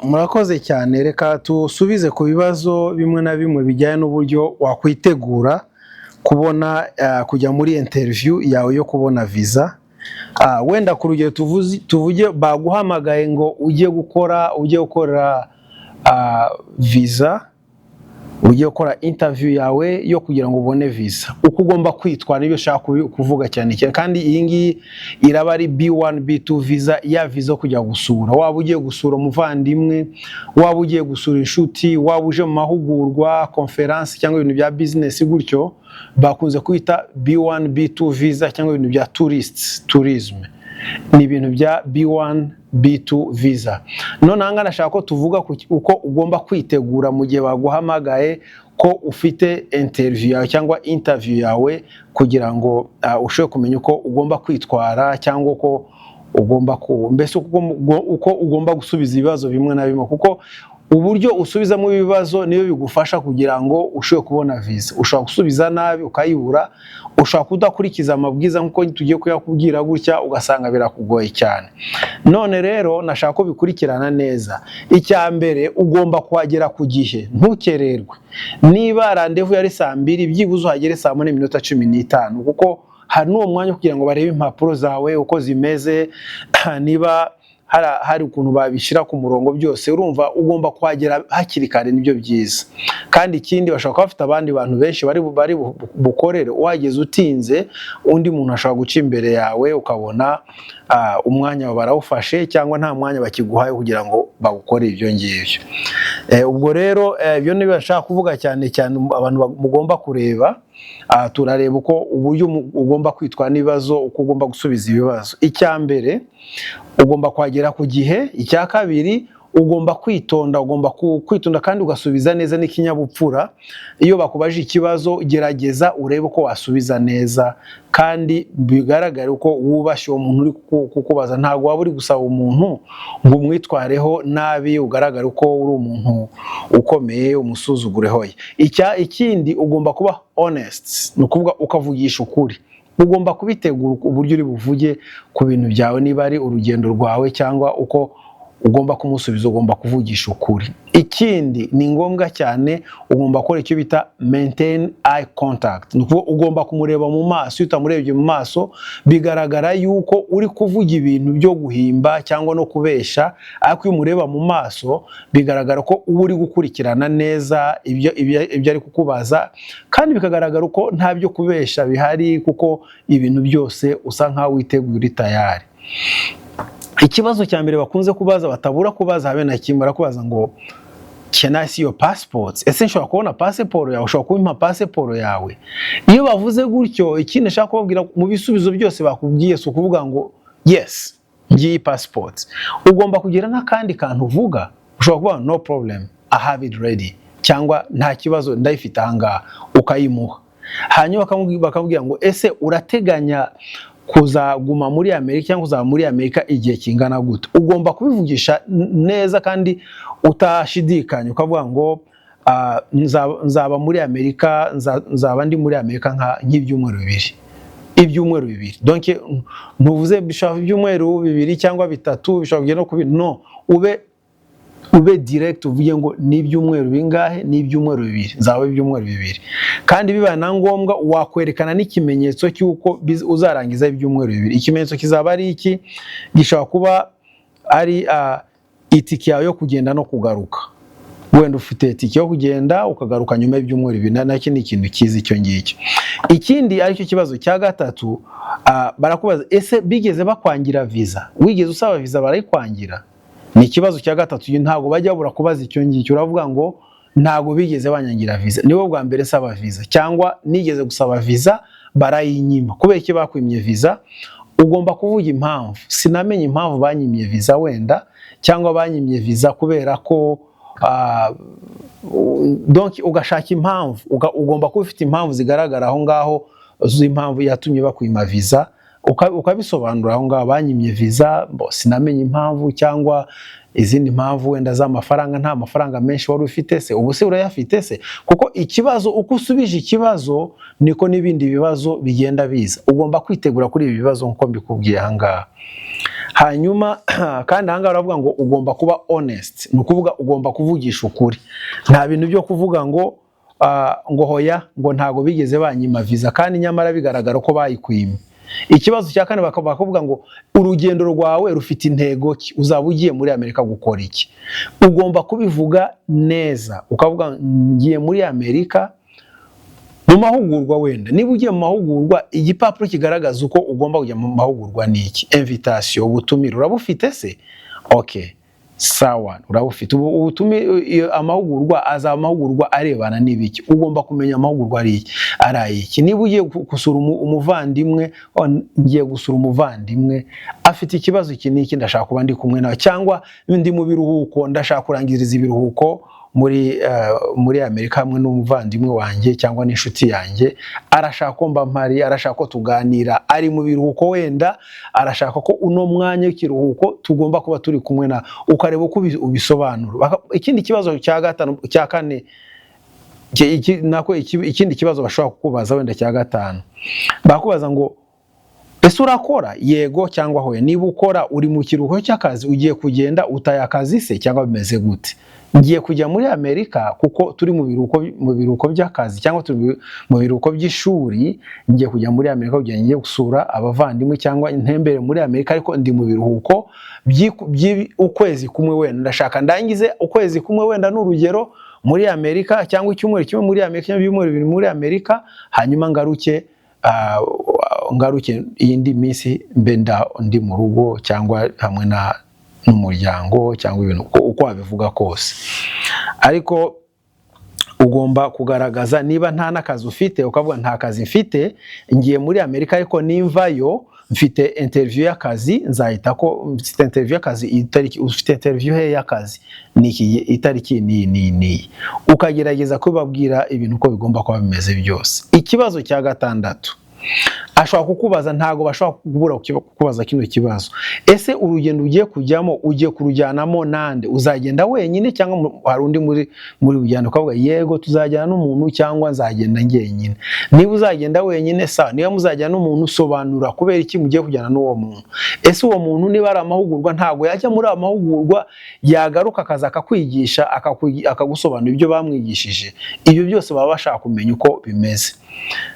Murakoze cyane, reka tusubize ku bibazo bimwe na bimwe bijyanye n'uburyo wakwitegura kubona kujya muri interview yawe yo kubona visa. Wenda ku rugero tuvuge baguhamagaye ngo ujye gukora visa, ujye gukora interview yawe yo kugira ngo ubone visa. Uko ugomba kwitwara nibyo ushaka kuvuga cyane cyane, kandi iyi ngiyi iraba ari B1 B2 visa, ya visa kujya gusura. Waba ugiye gusura umuvandimwe, waba ugiye gusura inshuti, waba uje mu mahugurwa, conference cyangwa ibintu bya business gutyo, bakunze kwita B1 B2 visa cyangwa ibintu bya tourism. Ni ibintu bya B1 B2 visa. None aha nashaka ko tuvuga uko ugomba kwitegura mu gihe baguhamagaye ko ufite interview yawe cyangwa interview yawe, kugira ngo ushobore kumenya uko ugomba kwitwara cyangwa uko ugomba mbese uko ugomba gusubiza ibibazo bimwe na bimwe, kuko uburyo usubizamo ibibazo niyo bigufasha kugira ngo ushobore kubona visa. Ushobora gusubiza nabi ukayibura, ushobora kudakurikiza amabwiriza nkuko tugiye kuyakubwira gutya ugasanga birakugoye cyane. None rero nashaka ko bikurikirana neza. Icya mbere, ugomba kuhagera ku gihe, ntukererwe. Niba rendezvous yari saa 2, byibuze uhagere saa 4:15, kuko hari n'uwo mwanya kugira ngo barebe impapuro zawe uko zimeze, niba hari ukuntu babishyira ku murongo byose. Urumva ugomba kuhagera hakiri kare, nibyo byiza. Kandi ikindi, bashobora kuba bafite abandi bantu benshi bari bukorere. Wageze utinze, undi muntu ashobora guca imbere yawe ukabona umwanya barawufashe, cyangwa nta mwanya bakiguhaye kugira ngo bagukore ibyo ngibyo. Ubwo rero ibyo niba bashaka kuvuga cyane cyane abantu mugomba kureba. Turareba uko uburyo ugomba kwitwara n'ibibazo, uko ugomba gusubiza ibibazo. Icya mbere, ugomba kuhagera ku gihe. Icya kabiri, ugomba kwitonda kandi ugasubiza neza n'ikinyabupfura. Iyo bakubaje ikibazo, gerageza urebe uko wasubiza neza kandi bigaragare uko wubashye uwo muntu uri kukubaza. Ntabwo waba uri gusaba umuntu ngo umwitwareho nabi, ugaragare uko uri umuntu ukomeye, umusuzugureho. Ikindi, ugomba kuba honest, ni ukuvuga ukavugisha ukuri. Ugomba kubitegura uburyo uri buvuge ku bintu byawe, niba ari urugendo rwawe cyangwa uko ugomba kumusubiza, ugomba kuvugisha ukuri. Ikindi ni ngombwa cyane, ugomba gukora icyo bita maintain eye contact. Ugomba kumureba mu maso. Iyo utamurebye mu maso, bigaragara yuko uri kuvuga ibintu byo guhimba cyangwa no kubesha. Ariko iyo umureba mu maso, bigaragara ko uba uri gukurikirana neza ibyo ari kukubaza, kandi bikagaragara ko nta byo kubesha bihari, kuko ibintu byose usa nkaho witeguye, uri tayari. Ikibazo cya mbere bakunze kubaza, batabura kubaza habe na kimwe, barakubaza ngo can I see your passports? Ese nshobora kubona passport yawe? Ushobora kumpa passport yawe? Iyo bavuze gutyo, ikindi nshaka kubabwira, mu bisubizo byose bakubwiye si ukuvuga ngo yes ngiye passport. Ugomba kugira n'akandi kantu uvuga. Ushobora kuvuga no problem, I have it ready, cyangwa nta kibazo ndayifite ahangaha, ukayimuha. Hanyuma bakambwira ngo ese urateganya kuzaguma muri Amerika cyangwa kuzaba muri Amerika igihe kingana gute? Ugomba kubivugisha neza kandi utashidikanya, ukavuga ngo nzaba muri Amerika, nzaba ndi muri Amerika nk'ibyumweru 2. Ibyumweru 2. Donc ntuvuze bishaka ibyumweru 2 cyangwa 3, bishaka kugenda no kubiri. No, ube direct, uvuge ngo ni ibyumweru bingahe, ni ibyumweru 2, nzaba ibyumweru 2. Kandi biba na ngombwa wakwerekana n'ikimenyetso cy'uko uzarangiza ibyumweru 2. Ikimenyetso kizaba ari iki? Gishobora kuba ari itike yawe yo kugenda no kugaruka. Wenda ufite itike yo kugenda ukagaruka nyuma y'ibyumweru 2, nacyo ni ikintu kizi icyo ngicyo. Ikindi aricyo kibazo cya gatatu, barakubaza ese bigeze bakwangira visa? Wigeze usaba visa barayikwangira? Ni ikibazo cya gatatu. Ntabwo bajya babura kubaza icyo ngicyo. Uravuga ngo ntabwo bigeze banyangira visa, nibo bwa mbere saba visa, cyangwa nigeze gusaba visa barayinyima. Kubera iki bakwimye visa? Ugomba kuvuga impamvu. Sinamenye impamvu banyimye visa, wenda cyangwa banyimye visa kubera ko donc ugashaka impamvu. Ugomba kuba ufite impamvu zigaragara aho ngaho z'impamvu yatumye bakwima visa, ukabisobanura aho ngaho. Banyimye visa, sinamenye impamvu, cyangwa izindi mpamvu wenda z'amafaranga, nta mafaranga menshi wari ufite se, ubu se urayafite se? Kuko ikibazo, uko usubije ikibazo niko n'ibindi bibazo bigenda biza. Ugomba kwitegura kuri ibi bibazo nkuko mbikubwiye aha ngaha. hanyuma kandi aha ngaha baravuga ngo ugomba kuba honest, ni ukuvuga ugomba kuvugisha ukuri, nta bintu byo kuvuga ngo hoya ngo ntago bigeze banyima visa kandi nyamara bigaragara ko bayikwimye. Ikibazo cya kane bakavuga ngo urugendo rwawe rufite intego ki, uzaba ugiye muri Amerika gukora iki. Ugomba kubivuga neza ukavuga ngiye muri Amerika mu mahugurwa. Wenda niba ugiye mu mahugurwa, igipapuro kigaragaza uko ugomba kujya mu mahugurwa ni iki, invitation, ubutumire urabufite se? Okay, sawa, urabufite ubutumire. Amahugurwa azaba amahugurwa arebana n'ibiki, ugomba kumenya amahugurwa ari iki. Niba ugiye gusura umuvandimwe, ngiye gusura umuvandimwe afite ikibazo iki n'iki, ndashaka kuba ndi kumwe nawe, cyangwa ndi mu biruhuko ndashaka kurangiriza ibiruhuko muri Amerika hamwe n'umuvandimwe wanjye cyangwa n'inshuti yanjye, arashaka ko mba mpari, arashaka ko tuganira, ari mu biruhuko, wenda arashaka ko uno mwanya w'ikiruhuko tugomba kuba turi kumwe na, ukareba uko ubisobanura. Ikindi kibazo cya kane, ikindi kibazo bashobora kukubaza wenda cya gatanu, bakubaza ngo ese urakora, yego cyangwa hoya. Niba ukora, uri mu kiruhuko cy'akazi, ugiye kugenda utaye akazi se cyangwa bimeze gute? Ngiye kujya muri Amerika kuko turi mu biruhuko by'akazi cyangwa turi mu biruhuko by'ishuri, ngiye kujya muri Amerika kugira ngiye gusura abavandimwe cyangwa intembere muri Amerika, ariko ndi mu biruhuko ukwezi kumwe, wenda ndashaka ndangize ukwezi kumwe, wenda n'urugero muri Amerika, cyangwa icyumweru kimwe muri Amerika cyangwa ibyumweru bibiri muri Amerika, hanyuma ngaruke iyindi minsi mbe ndi mu rugo cyangwa hamwe n'umuryango cyangwa ibintu uko wabivuga kose. Ariko ugomba kugaragaza, niba nta n'akazi ufite ukavuga nta kazi mfite, ngiye muri Amerika ariko nimvayo mfite interview y'akazi, nzahita ko mfite interview y'akazi, itariki ufite interview he y'akazi niki, itariki ni ukagerageza kubabwira ibintu uko bigomba kuba bimeze byose. Ikibazo cya gatandatu, ashobora kukubaza, ntago bashobora kubura kukubaza kino kibazo, ese urugendo ugiye kujyamo ugiye kurujyanamo nande? Uzagenda wenyine cyangwa hari undi muri ujyana? Ukavuga yego tuzajyana n'umuntu cyangwa nzagenda njyenyine. Niba uzagenda wenyine sawa, niba muzajyana n'umuntu sobanura kubera iki mugiye kujyana n'uwo muntu. Ese uwo muntu niba ari amahugurwa, ntago yajya muri amahugurwa yagaruka akaza akakwigisha akagusobanura ibyo bamwigishije? Ibyo byose baba bashaka kumenya uko bimeze.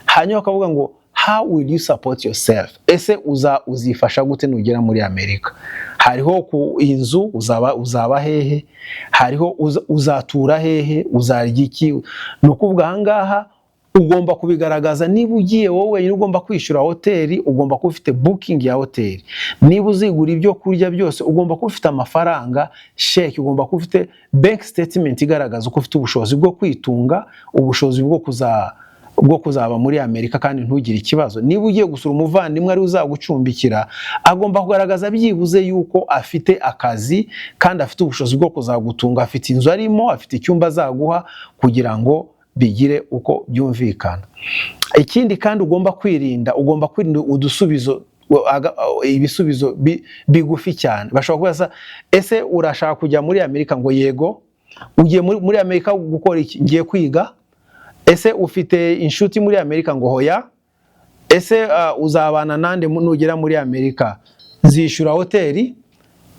Hanyuma akavuga ngo how will you support yourself? Ese uzifasha gute nugera muri Amerika? Hariho ku inzu, uzaba hehe? Hariho uzatura hehe? Uzarya iki? No kuvuga ahangaha ugomba kubigaragaza. Niba ugiye wowe ugomba kwishyura hoteli, ugomba kuba ufite booking ya hoteli. Niba uzigura ibyo kurya byose, ugomba kuba ufite amafaranga, check, ugomba kuba ufite bank statement igaragaza uko ufite ubushobozi bwo kwitunga, ubushobozi bwo kuzaba muri Amerika kandi ntugire ikibazo. Niba ugiye gusura umuvandimwe ari uzagucumbikira, agomba kugaragaza byibuze yuko afite akazi kandi afite ubushobozi bwo kuzagutunga, afite inzu arimo, afite icyumba azaguha, kugira ngo bigire uko byumvikana. Ikindi kandi ugomba kwirinda udusubizo, ibisubizo bigufi cyane. Bashobora kubaza, ese urashaka kujya muri Amerika? Ngo yego. Ugiye muri Amerika gukora iki? Ngiye kwiga. Ese ufite inshuti muri Amerika? Ngo hoya. Ese uzabana nande nugera muri Amerika? Nzishyura hoteli.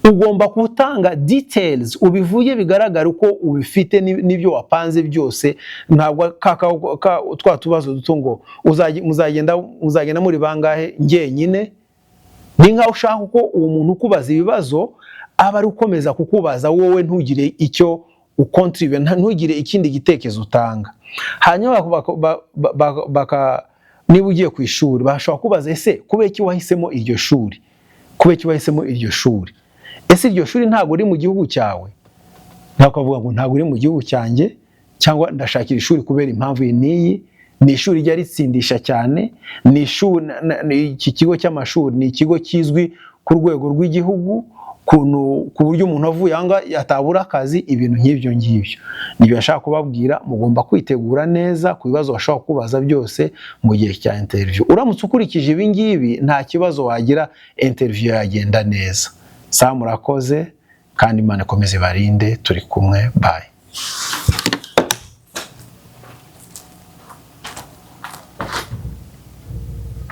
Ugomba gutanga details, ubivuye bigaragara uko ubifite n'ibyo wapanze byose. Ntabwo twa tubazo duto ngo muzagenda muri bangahe njyenyine. Ni nkaho ushaka uko uwo muntu ukubaza ibibazo aba ari ukomeza kukubaza wowe, ntugire icyo ukontribe, ntugire ikindi gitekerezo utanga. Hanyuma niba ugiye ku ishuri, bashobora kubaza, ese kubera iki wahisemo iryo shuri? Kubera iki wahisemo iryo shuri? Ese iryo shuri ntabwo uri mu gihugu cyawe? Nakavuga ngo ntabwo uri mu gihugu cyanjye, cyangwa ndashakira ishuri kubera impamvu niyi. Ni ishuri rya ritsindisha cyane, ni ishuri, iki kigo cy'amashuri ni ikigo kizwi ku rwego rw'igihugu, ku buryo umuntu avuye aha ngaha atabura akazi. Ibintu nk'ibyo ngibyo nibyo ashaka kubabwira. Mugomba kwitegura neza ku bibazo bashobora kubaza byose mu gihe cya interview. Uramutse ukurikije ibi ngibi, nta kibazo wagira, interview yagenda neza. Murakoze kandi Imana ikomeze barinde. Turi kumwe, bye.